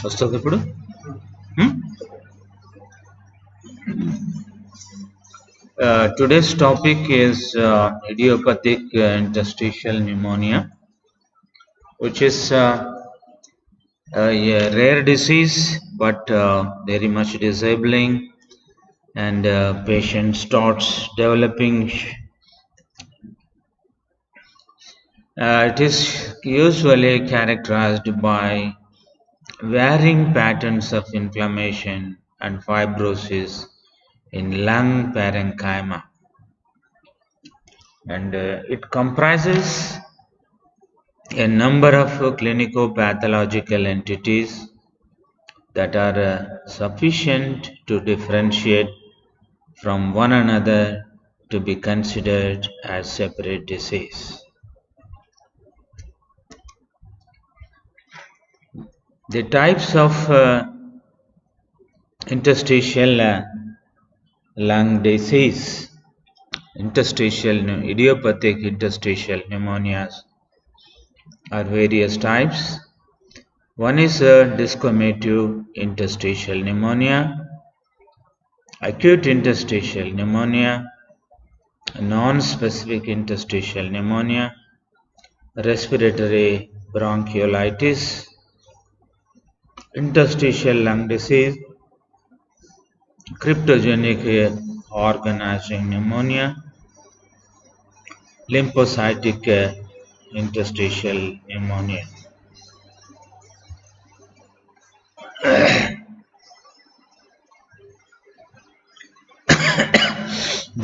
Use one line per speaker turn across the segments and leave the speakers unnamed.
వస్తుంది ఇప్పుడు. Today's topic is idiopathic interstitial pneumonia, which is a rare disease but very much disabling, and patient starts developing. It is usually characterized by varying patterns of inflammation and fibrosis in lung parenchyma, and it comprises a number of clinico-pathological entities that are sufficient to differentiate from one another to be considered as separate disease. The types of interstitial lung disease, idiopathic interstitial pneumonias, are various types. One is discomative interstitial pneumonia, acute interstitial pneumonia, non-specific interstitial pneumonia, respiratory bronchiolitis, interstitial lung disease, cryptogenic organizing pneumonia, lymphocytic interstitial pneumonia.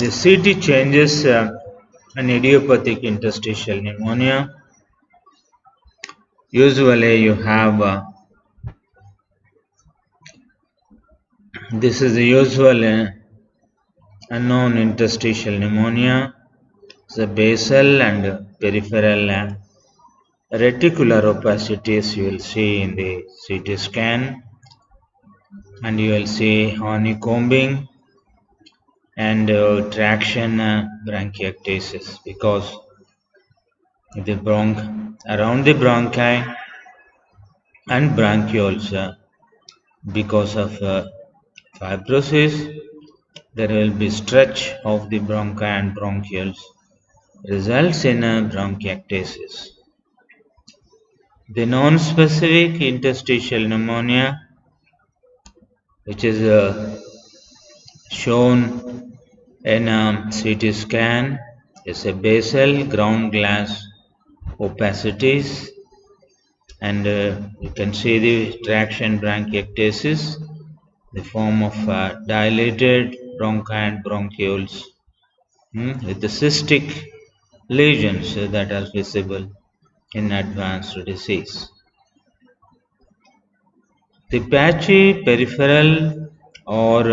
The CT changes an idiopathic interstitial pneumonia. Usually you have this is the usual unknown interstitial pneumonia. The basal and peripheral reticular opacities you will see in the CT scan, and you will see honeycombing and traction bronchiectasis, because the around the bronchi and bronchioles, because of fibrosis, there will be stretch of the bronchi and bronchioles, results in bronchiectasis. The non-specific interstitial pneumonia, which is shown in CT scan, is a basal ground glass opacities, and you can see the traction bronchiectasis, the form of dilated bronchi and bronchioles with the cystic lesions that are visible in advanced disease. The patchy peripheral or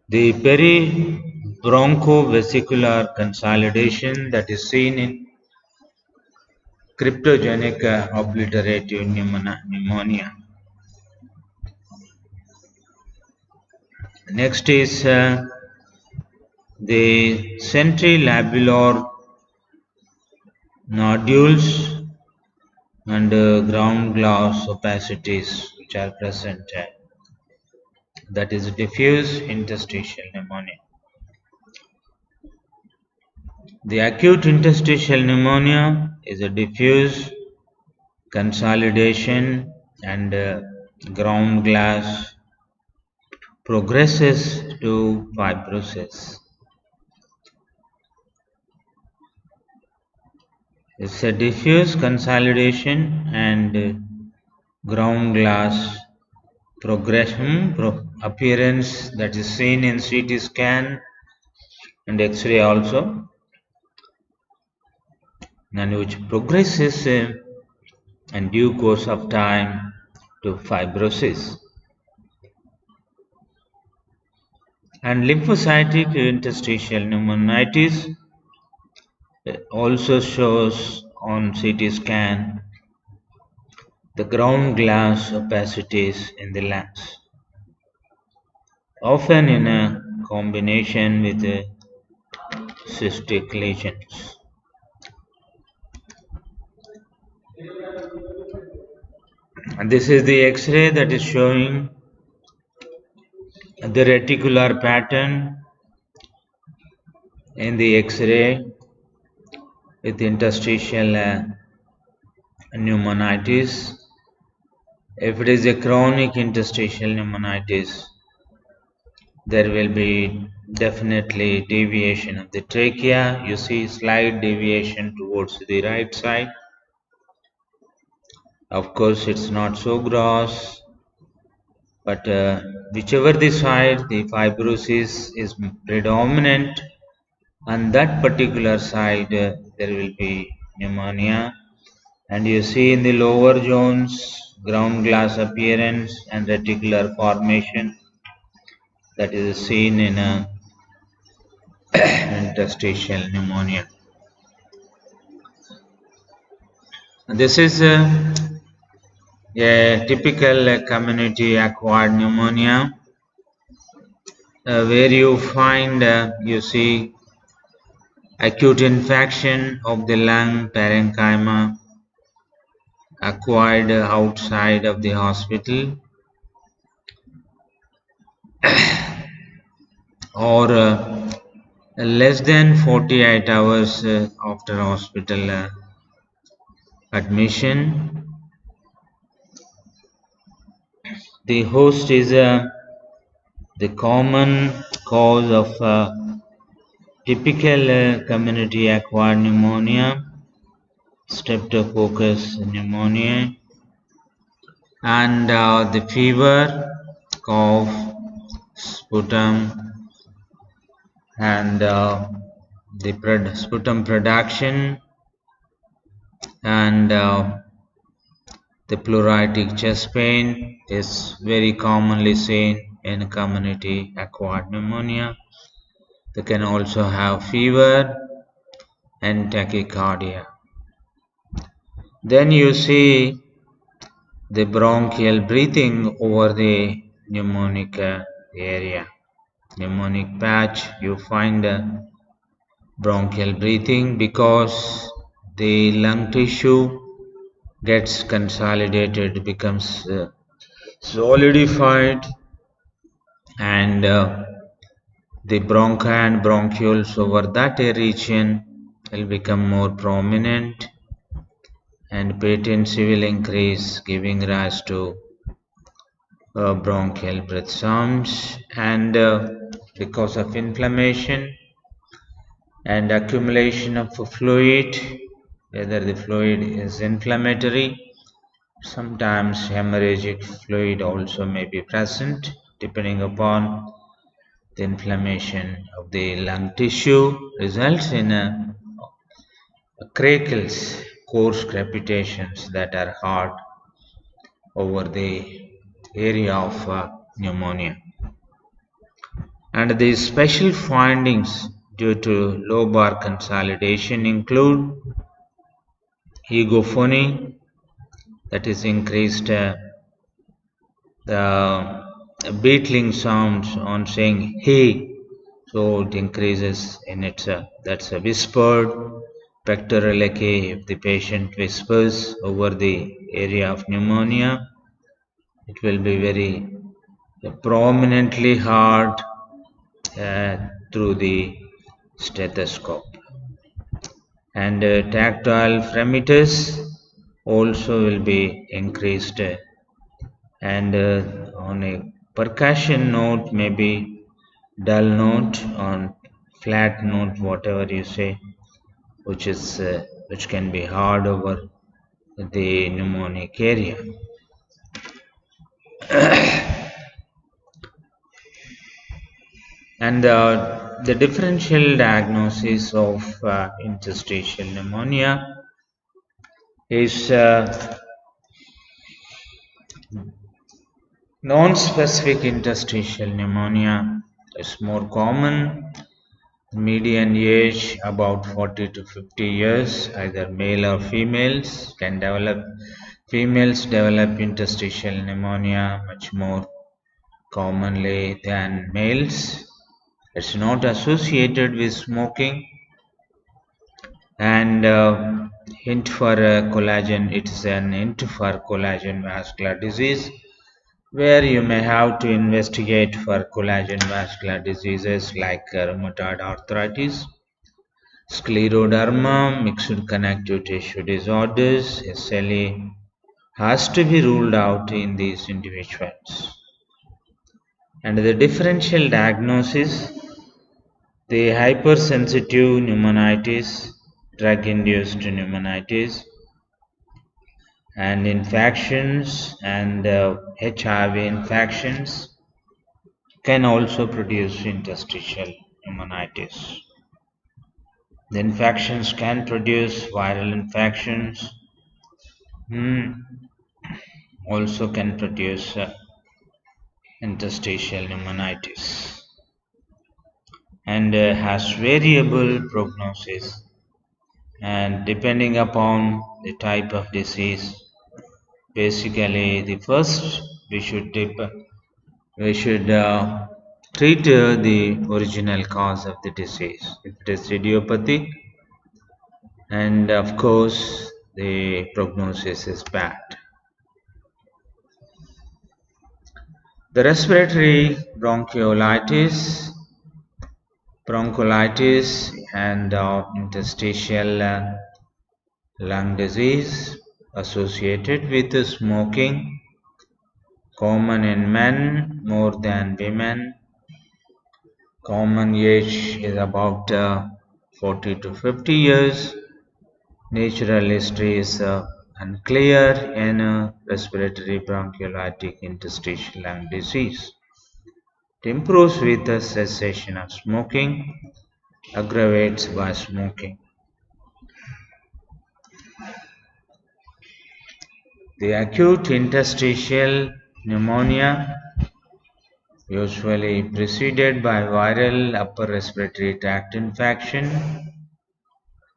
the peribronchovesicular consolidation that is seen in cryptogenic obliterative pneumonia. Next is the centrilabular nodules and ground glass opacities which are present. That is diffuse interstitial pneumonia. The acute interstitial pneumonia is a diffuse consolidation and ground glass progresses to fibrosis. It's a diffuse consolidation and ground glass progression appearance that is seen in CT scan and X-ray also, and which progresses in due course of time to fibrosis. And lymphocytic interstitial pneumonitis also shows on CT scan the ground glass opacities in the lungs, often in a combination with cystic lesions. And this is the X-ray that is showing the reticular pattern in the X-ray with interstitial pneumonitis. If it is a chronic interstitial pneumonitis, there will be definitely deviation of the trachea. You see slight deviation towards the right side. Of course, it's not so gross, but whichever the side the fibrosis is predominant, on that particular side there will be pneumonia. And you see in the lower zones ground glass appearance and reticular formation that is seen in a interstitial pneumonia. This is a typical community acquired pneumonia where you find you see acute infection of the lung parenchyma acquired outside of the hospital or less than 48 hours after hospital admission. The host is the common cause of typical community acquired pneumonia, Streptococcus pneumoniae, and the fever, cough, sputum, and the sputum production, and the pleuritic chest pain is very commonly seen in community acquired pneumonia. They can also have fever and tachycardia. Then you see the bronchial breathing over the pneumonic area. Pneumonic patch, you find bronchial breathing because the lung tissue gets consolidated, becomes solidified, and the bronchi and bronchioles over that region will become more prominent, and patency will increase, giving rise to bronchial breath sounds. And because of inflammation and accumulation of fluid, whether the fluid is inflammatory, sometimes hemorrhagic fluid also may be present depending upon the inflammation of the lung tissue, results in crackles, coarse crepitations that are hard over the area of pneumonia. And the special findings due to lobar consolidation include egophony, that is increased the beetling sounds on saying hey, so it increases in its that's a whispered pectoral echo. If the patient whispers over the area of pneumonia, it will be very prominently heard through the stethoscope. And tactile fremitus also will be increased, and on a percussion note, maybe dull note, on flat note, whatever you say, which can be heard over the pneumonic area. And the differential diagnosis of interstitial pneumonia is non-specific interstitial pneumonia is more common. Median age about 40 to 50 years, either male or females can develop. Females develop interstitial pneumonia much more commonly than males. It's not associated with smoking, and hint for collagen. It is an hint for collagen vascular disease, where you may have to investigate for collagen vascular diseases like rheumatoid arthritis, scleroderma, mixed connective tissue disorders. SLE has to be ruled out in these individuals. And the differential diagnosis, the hypersensitive pneumonitis, drug-induced pneumonitis, and infections and HIV infections can also produce interstitial pneumonitis. The infections can produce viral infections, also can produce interstitial pneumonitis, and has variable prognosis, and depending upon the type of disease. Basically, the first we should treat the original cause of the disease. If it is idiopathic, and of course the prognosis is bad. The respiratory bronchiolitis and interstitial lung disease associated with smoking, common in men more than women. Common age is about 40 to 50 years. Natural history is unclear in respiratory bronchiolitic interstitial lung disease. It improves with the cessation of smoking, aggravates by smoking. The acute interstitial pneumonia, usually preceded by viral upper respiratory tract infection,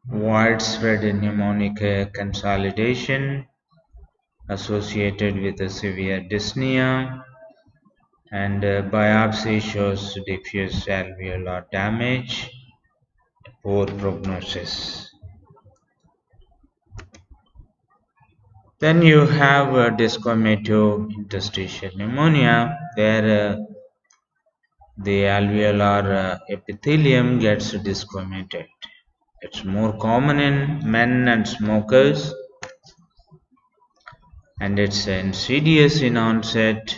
widespread pneumonic consolidation associated with a severe dyspnea, and biopsy shows diffuse alveolar damage, poor prognosis. Then you have desquamative interstitial pneumonia, where the alveolar epithelium gets desquamated. It's more common in men and smokers, and it's insidious in onset,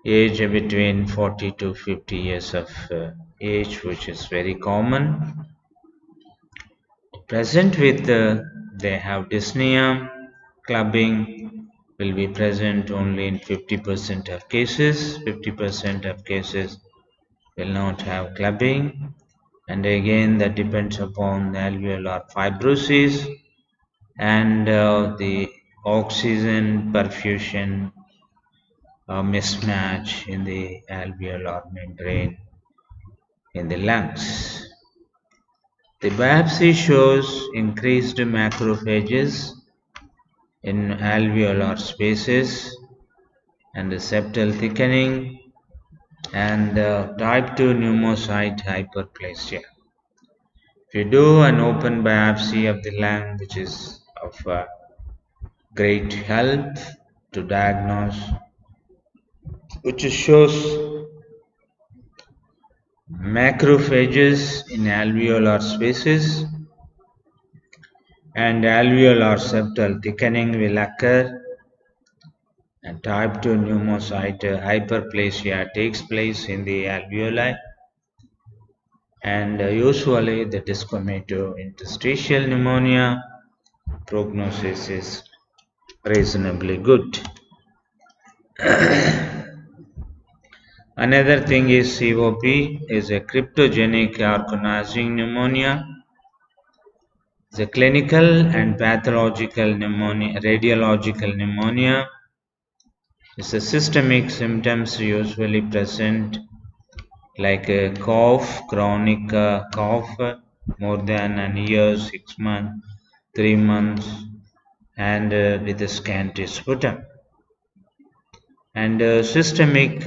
age between 40 to 50 years of age, which is very common. Present with they have dyspnea. Clubbing will be present only in 50% of cases. 50% of cases will not have clubbing, and again that depends upon the alveolar fibrosis and the oxygen perfusion mismatch in the alveolar membrane in the lungs. The biopsy shows increased macrophages in alveolar spaces and septal thickening and type 2 pneumocyte hyperplasia. If you do an open biopsy of the lung, which is of great help to diagnose, which shows macrophages in alveolar spaces, and alveolar septal thickening will occur, and type 2 pneumocyte hyperplasia takes place in the alveoli, and usually the desquamative interstitial pneumonia prognosis is reasonably good. Another thing is COP is a cryptogenic organizing pneumonia. The clinical and pathological pneumonia, radiological pneumonia, is a systemic symptoms usually present like a cough, chronic cough, more than a year, 6 months, 3 months, and with a scanty sputum. And systemic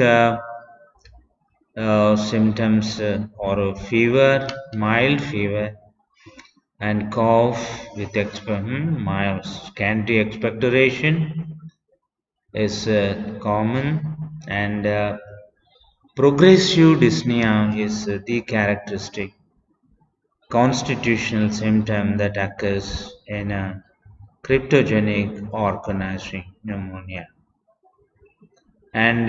symptoms or fever, mild fever, and cough with scanty expectoration is common, and progressive dyspnea is the characteristic constitutional symptom that occurs in a cryptogenic organizing pneumonia. And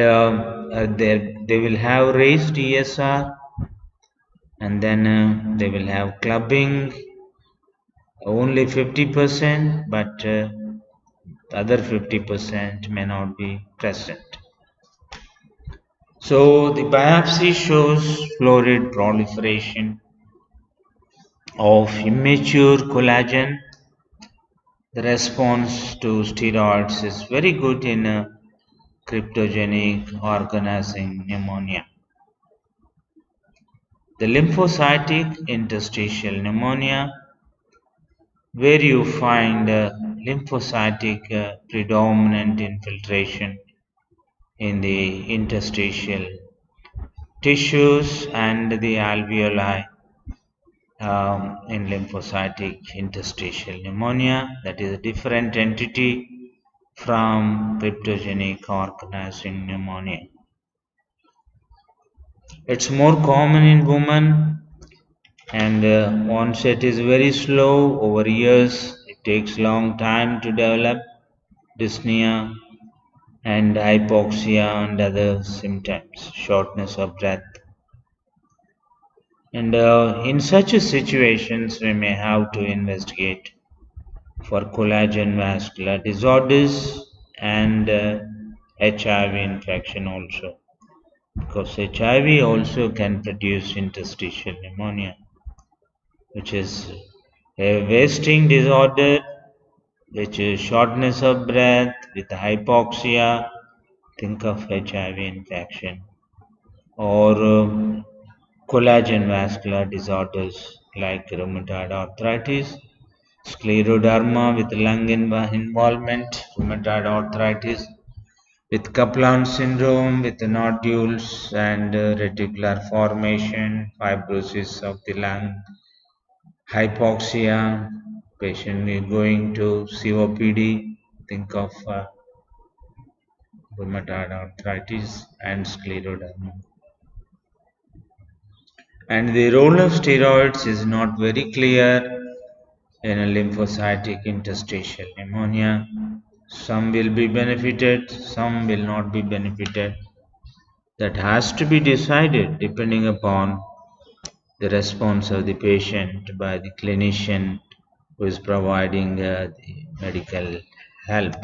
they will have raised ESR, and then they will have clubbing only 50%, but the other 50% may not be present. So the biopsy shows florid proliferation of immature collagen. The response to steroids is very good in a cryptogenic organizing pneumonia. The lymphocytic interstitial pneumonia, where you find lymphocytic predominant infiltration in the interstitial tissues and the alveoli in lymphocytic interstitial pneumonia, that is a different entity from cryptogenic organizing pneumonia. It's more common in women, and onset is very slow over years. It takes long time to develop dyspnea and hypoxia and other symptoms, shortness of breath. And in such situations, we may have to investigate for collagen vascular disorders and HIV infection also, because HIV also can produce interstitial pneumonia, which is a wasting disorder, which is shortness of breath with hypoxia. Think of HIV infection, or collagen vascular disorders like rheumatoid arthritis, scleroderma with lung involvement, rheumatoid arthritis with Kaplan syndrome with nodules and reticular formation, fibrosis of the lung, hypoxia, patient is going to COPD, think of rheumatoid arthritis and scleroderma. And the role of steroids is not very clear in a lymphocytic interstitial pneumonia. Some will be benefited, some will not be benefited. That has to be decided depending upon the response of the patient by the clinician who is providing the medical help.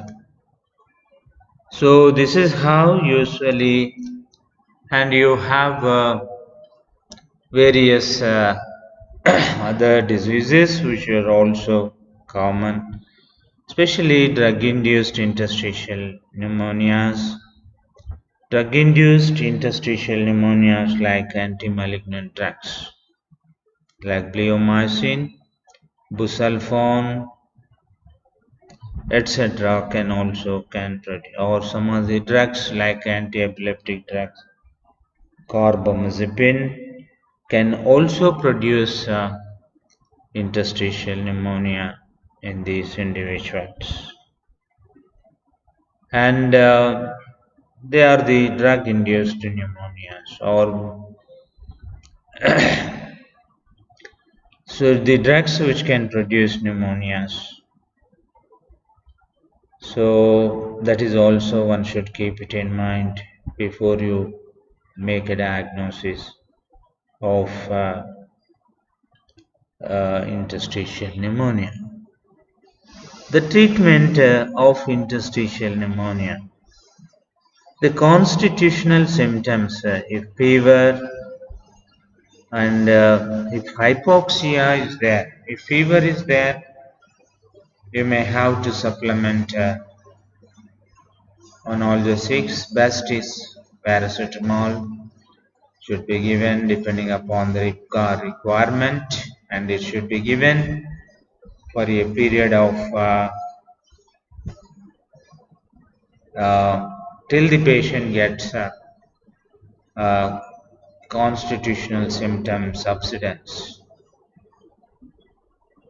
So this is how usually, and you have various other diseases which are also common, especially drug-induced interstitial pneumonias. Drug-induced interstitial pneumonias like anti-malignant drugs like bleomycin, busulfan, etc. can produce, or some of the drugs like anti-epileptic drugs, carbamazepine, can also produce interstitial pneumonia in these individuals. And they are the drug-induced pneumonias, or so the drugs which can produce pneumonias. So that is also one should keep it in mind before you make a diagnosis of interstitial pneumonia. The treatment of interstitial pneumonia. The constitutional symptoms, if fever and if hypoxia is there, if fever is there, you may have to supplement analgesics. Best is paracetamol should be given depending upon the requirement, and it should be given for a period of till the patient gets constitutional symptom subsidence.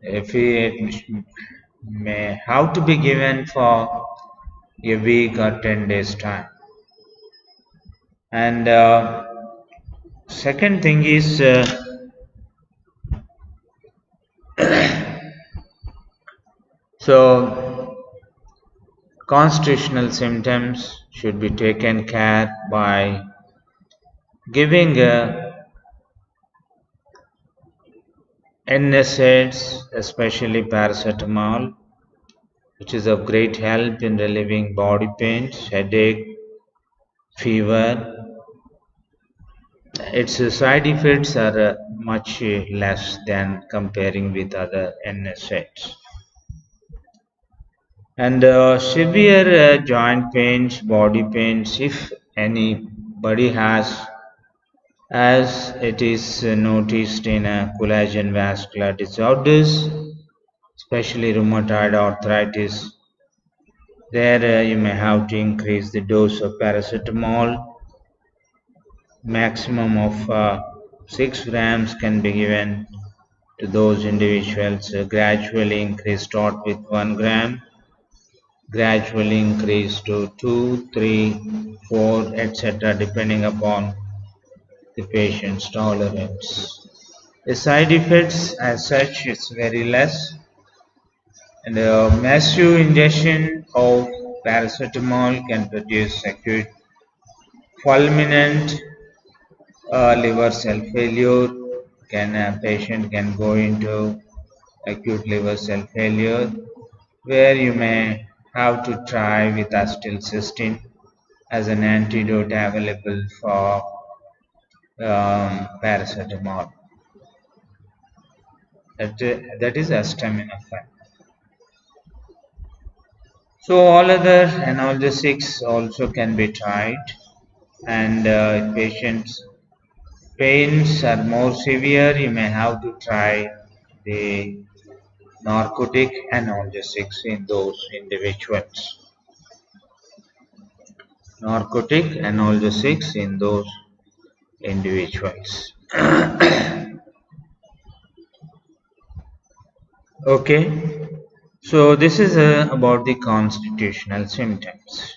if it may have to be given for a week or 10 days time. And second thing is so constitutional symptoms should be taken care by giving NSAIDs, especially paracetamol, which is of great help in relieving body pains, headache, fever. Its side effects are much less than comparing with other NSAIDs. And severe joint pains, body pains, if anybody has, as it is noticed in collagen vascular disorders, especially rheumatoid arthritis, there you may have to increase the dose of paracetamol. Maximum of 6 grams can be given to those individuals. Gradually increase, start with 1 gram, gradually increase to 2, 3, 4, etc. depending upon the patient's tolerance. The side effects as such is very less, and a massive ingestion of paracetamol can produce acute fulminant liver cell failure. Patient can go into acute liver cell failure, where you may have to try with acetylcysteine as an antidote available for paracetamol. That is acetaminophen. So all other analgesics also can be tried, and patients' pains are more severe, you may have to try the narcotic analgesics in those individuals. Narcotic analgesics in those individuals. Okay, so this is about the constitutional symptoms.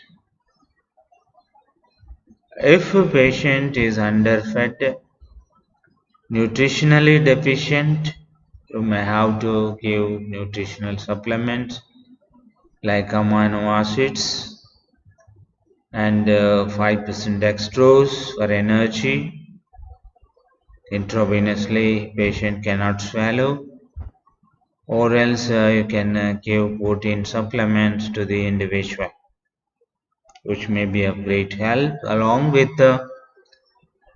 If a patient is underfed, nutritionally deficient, you may have to give nutritional supplements like amino acids and 5% dextrose for energy. Intravenously, patient cannot swallow, or else you can give protein supplements to the individual, which may be of great help, along with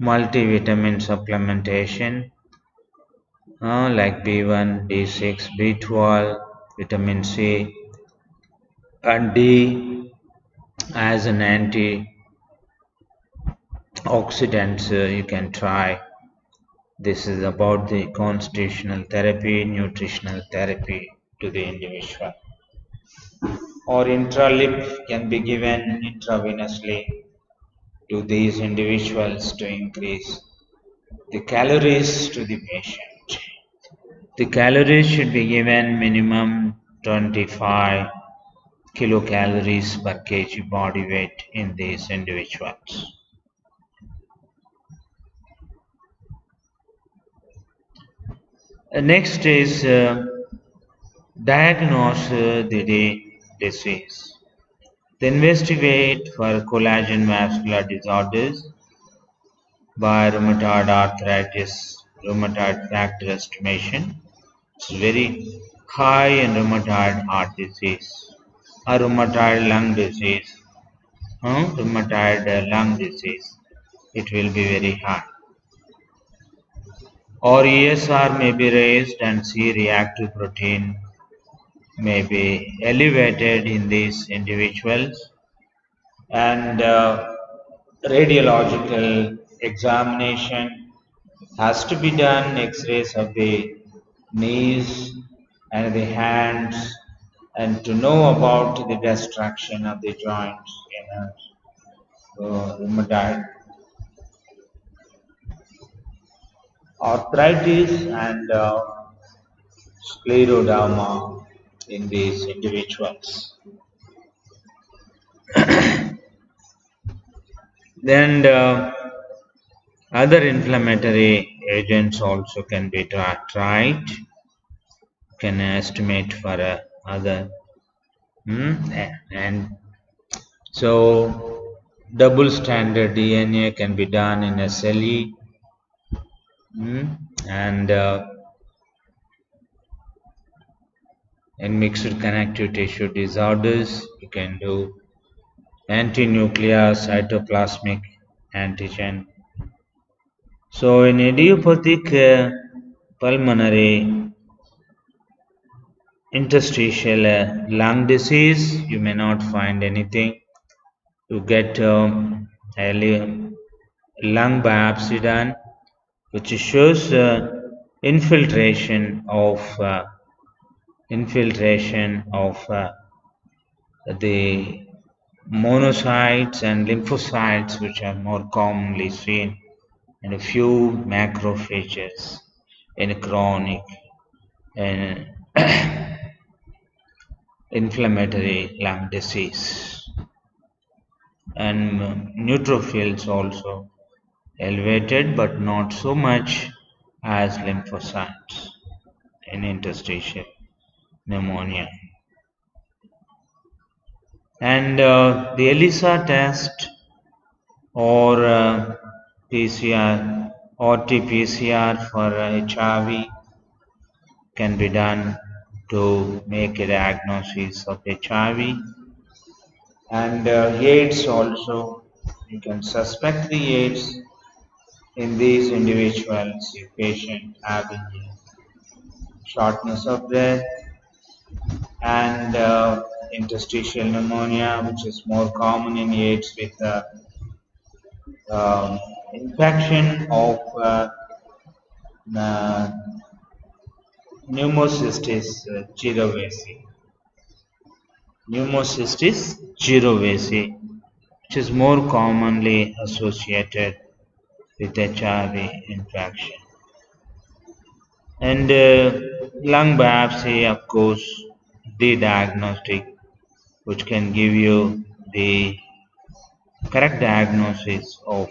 multivitamin supplementation like B1, B6, B12, vitamin C, and D as an antioxidant. You can try. This is about the constitutional therapy, nutritional therapy to the individual. Or intralip can be given intravenously to these individuals to increase the calories to the patient. The calories should be given minimum 25 kilocalories per kg body weight in these individuals. Next is diagnose the disease. They investigate for collagen vascular disorders by rheumatoid arthritis, rheumatoid factor estimation. It's very high in rheumatoid heart disease or rheumatoid lung disease. Rheumatoid lung disease, it will be very high. Or ESR may be raised and C-reactive protein may be elevated in these individuals, and radiological examination has to be done, x-rays of the knees and the hands, and to know about the destruction of the joints in rheumatoid arthritis and scleroderma in these individuals. Then other inflammatory agents also can be tried. Can estimate for other and so double standard DNA can be done in SLE and in mixed connective tissue disorders you can do anti-nuclear cytoplasmic antigen. So in idiopathic pulmonary interstitial lung disease, you may not find anything. You get a lung biopsy done, which shows infiltration of the monocytes and lymphocytes, which are more commonly seen, and a few macrophages in chronic and inflammatory lung disease. And neutrophils also elevated, but not so much as lymphocytes in interstitial pneumonia. And the ELISA test or PCR or RT-PCR for HIV can be done to make a diagnosis of HIV. And AIDS also, you can suspect the AIDS in these individuals if patient having shortness of breath and interstitial pneumonia, which is more common in AIDS with infection of pneumocystis jirovecii. Pneumocystis jirovecii, which is more commonly associated with HIV infection. And lung biopsy, of course, the diagnostic, which can give you the correct diagnosis of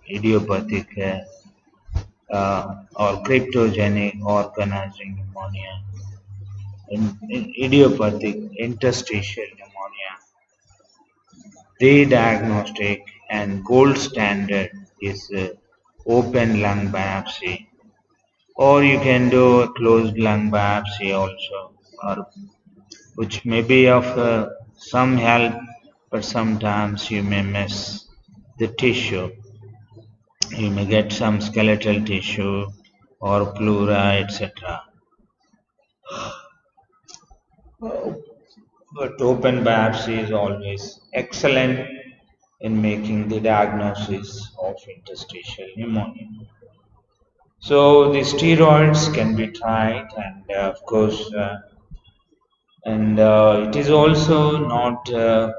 idiopathic or cryptogenic organizing pneumonia. In idiopathic interstitial pneumonia, the diagnostic and gold standard is open lung biopsy, or you can do a closed lung biopsy also, or which may be of some help, but sometimes you may miss the tissue. You may get some skeletal tissue or pleura, etc. But open biopsy is always excellent in making the diagnosis of interstitial pneumonia. So the steroids can be tried, and of course, it is also not a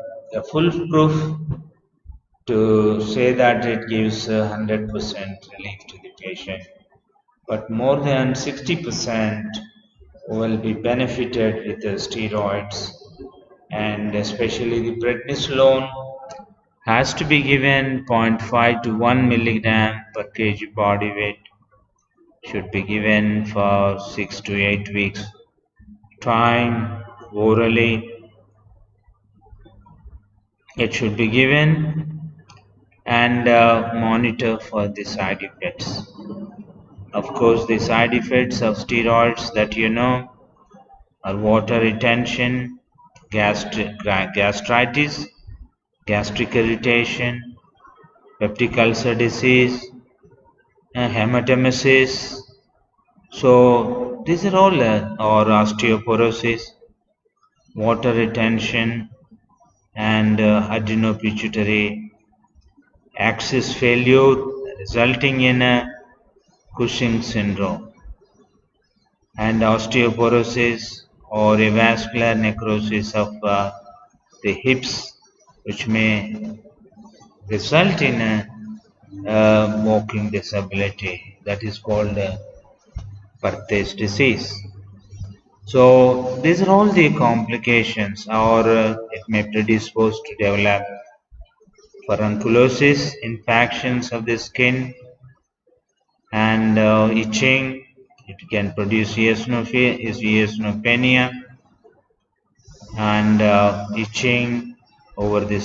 foolproof to say that it gives 100% relief to the patient, but more than 60% will be benefited with the steroids, and especially the prednisolone has to be given 0.5 to 1 milligram per kg body weight, should be given for 6 to 8 weeks time orally. It should be given and monitor for the side effects. Of course, the side effects of steroids that you know are water retention, gastritis, gastric irritation, peptic ulcer disease, hematemesis. So these are all or osteoporosis, water retention, and adrenopituitary axis failure resulting in Cushing syndrome, and osteoporosis or avascular necrosis of the hips, which may result in walking disability, that is called Perthes disease. So these are all the complications, or it may predispose to develop furunculosis, infections of the skin, and itching. It can produce eosinopenia and itching over the